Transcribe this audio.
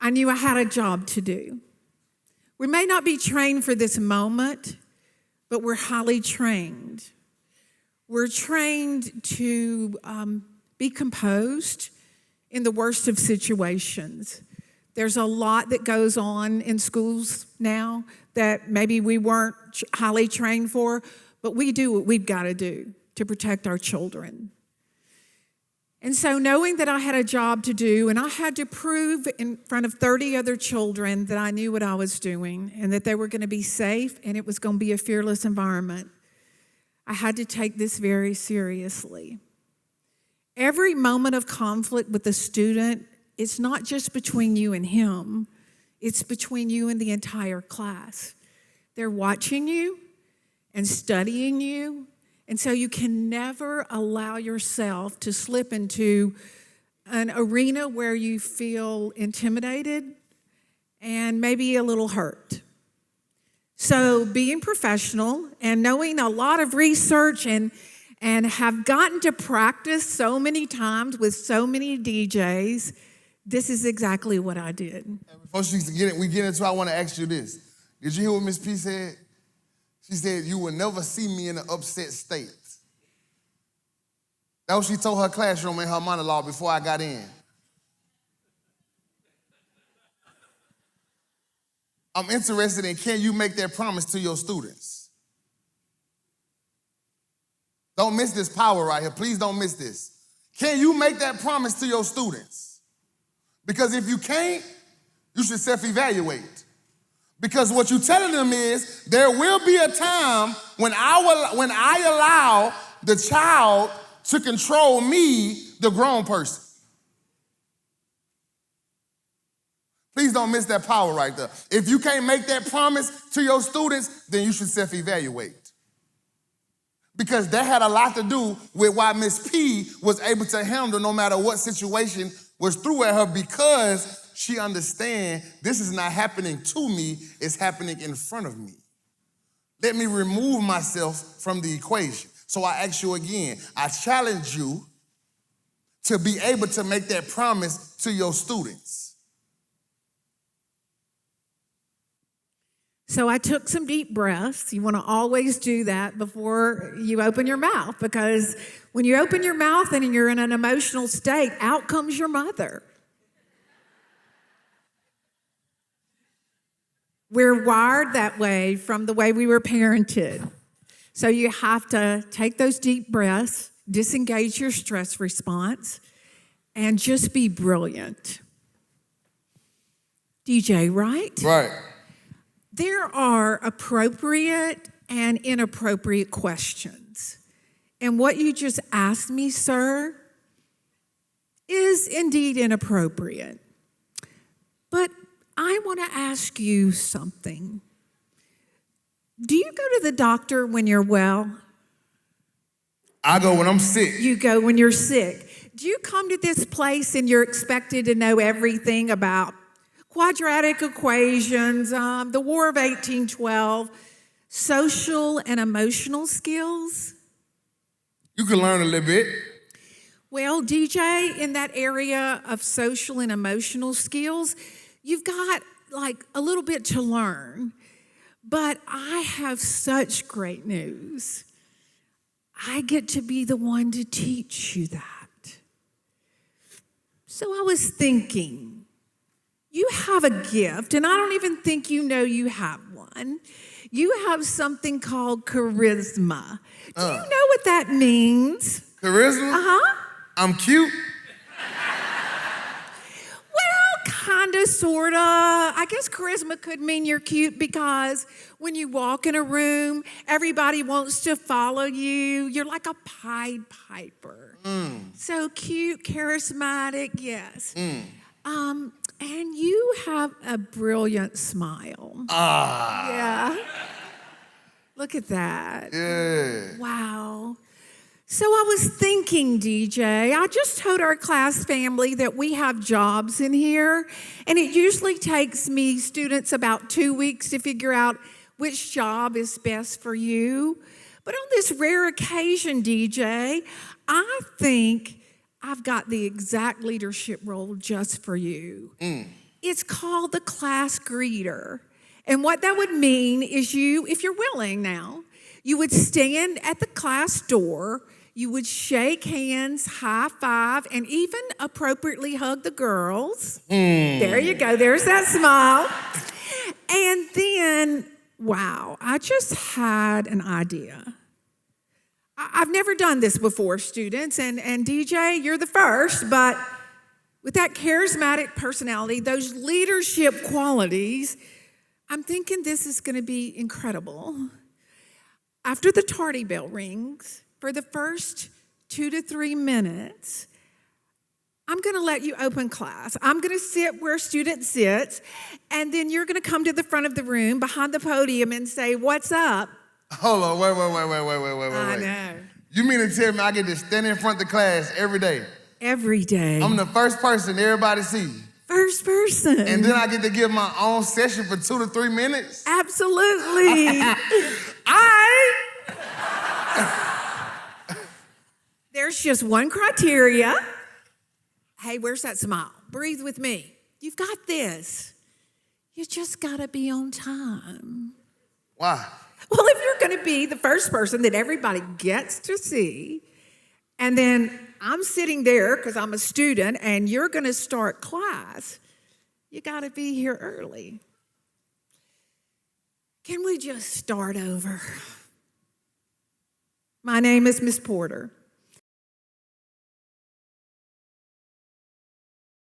I knew I had a job to do. We may not be trained for this moment, but we're highly trained. We're trained to be composed in the worst of situations. There's a lot that goes on in schools now that maybe we weren't highly trained for, but we do what we've got to do to protect our children. And so knowing that I had a job to do and I had to prove in front of 30 other children that I knew what I was doing and that they were going to be safe and it was going to be a fearless environment, I had to take this very seriously. Every moment of conflict with a student, it's not just between you and him, it's between you and the entire class. They're watching you and studying you, and so you can never allow yourself to slip into an arena where you feel intimidated and maybe a little hurt. So being professional and knowing a lot of research and have gotten to practice so many times with so many DJs, this is exactly what I did. And before we get into it, I want to ask you this. Did you hear what Miss P said? She said, you will never see me in an upset state. That's what she told her classroom in her monologue before I got in. I'm interested in, can you make that promise to your students? Don't miss this power right here. Please don't miss this. Can you make that promise to your students? Because if you can't, you should self-evaluate. Because what you're telling them is there will be a time when I allow the child to control me, the grown person. Please don't miss that power right there. If you can't make that promise to your students, then you should self-evaluate. Because that had a lot to do with why Miss P was able to handle no matter what situation was thrown at her, because she understands this is not happening to me, it's happening in front of me. Let me remove myself from the equation. So I ask you again, I challenge you to be able to make that promise to your students. So I took some deep breaths. You want to always do that before you open your mouth, because when you open your mouth and you're in an emotional state, out comes your mother. We're wired that way from the way we were parented. So you have to take those deep breaths, disengage your stress response, and just be brilliant. DJ, right? Right. There are appropriate and inappropriate questions. And what you just asked me, sir, is indeed inappropriate. But I want to ask you something. Do you go to the doctor when you're well? I go when I'm sick. You go when you're sick. Do you come to this place and you're expected to know everything about quadratic equations, the War of 1812, social and emotional skills? You can learn a little bit. Well, DJ, in that area of social and emotional skills, you've got like a little bit to learn. But I have such great news. I get to be the one to teach you that. So I was thinking, you have a gift, and I don't even think you know you have one. You have something called charisma. Do you know what that means? Charisma? Uh-huh. I'm cute. Well, kind of, sort of. I guess charisma could mean you're cute because when you walk in a room, everybody wants to follow you. You're like a Pied Piper. So cute, charismatic, yes. And you have a brilliant smile. Yeah. Look at that. Yeah. Wow. So I was thinking, DJ, I just told our class family that we have jobs in here, and it usually takes me students about 2 weeks to figure out which job is best for you. But on this rare occasion, DJ, I think I've got the exact leadership role just for you. It it's called the class greeter. And what that would mean is you, if you're willing now, you would stand at the class door, you would shake hands, high five, and even appropriately hug the girls. There you go, there's that smile. And then, wow, I just had an idea. I've never done this before, students, and DJ, you're the first, but with that charismatic personality, those leadership qualities, I'm thinking this is going to be incredible. After the tardy bell rings, for the first 2 to 3 minutes, I'm going to let you open class. I'm going to sit where a student sits, and then you're going to come to the front of the room behind the podium and say, "What's up?" Hold on, wait. I know. You mean to tell me I get to stand in front of the class every day? Every day. I'm the first person everybody sees. First person. And then I get to give my own session for 2 to 3 minutes? Absolutely. There's just one criteria. Hey, where's that smile? Breathe with me. You've got this. You just got to be on time. Why? Well, if you're going to be the first person that everybody gets to see, and then I'm sitting there because I'm a student, and you're going to start class, you got to be here early. Can we just start over? My name is Miss Porter.